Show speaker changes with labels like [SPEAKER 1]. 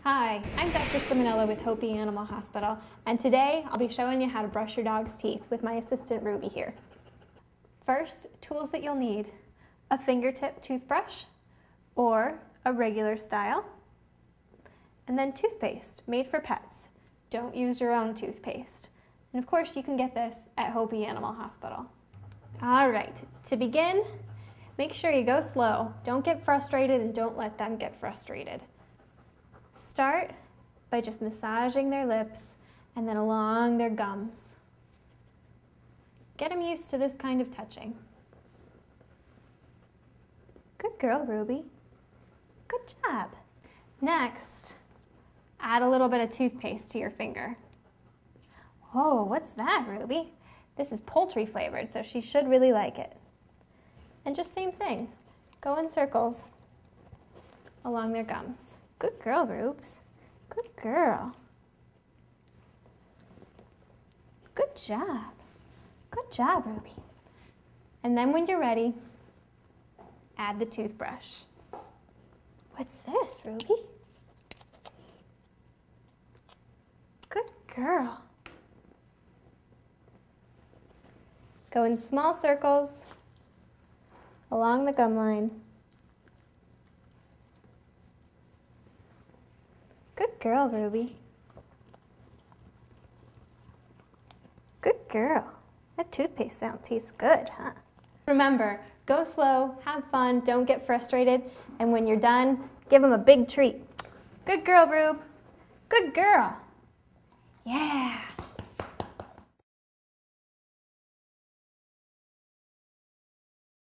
[SPEAKER 1] Hi, I'm Dr. Ciminello with Hopi Animal Hospital, and today I'll be showing you how to brush your dog's teeth with my assistant Ruby here. First, tools that you'll need: a fingertip toothbrush or a regular style, and then toothpaste made for pets. Don't use your own toothpaste. And of course, you can get this at Hopi Animal Hospital. All right, to begin, make sure you go slow. Don't get frustrated and don't let them get frustrated. Start by just massaging their lips and then along their gums. Get them used to this kind of touching. Good girl, Ruby. Good job. Next, add a little bit of toothpaste to your finger. Whoa, what's that, Ruby? This is poultry flavored, so she should really like it. And just same thing. Go in circles along their gums. Good girl, Rubes. Good girl. Good job. Good job, Ruby. And then when you're ready, add the toothbrush. What's this, Ruby? Good girl. Go in small circles along the gum line. Good girl, Ruby. Good girl. That toothpaste sound tastes good, huh? Remember, go slow, have fun, don't get frustrated, and when you're done, give them a big treat. Good girl, Rube. Good girl. Yeah.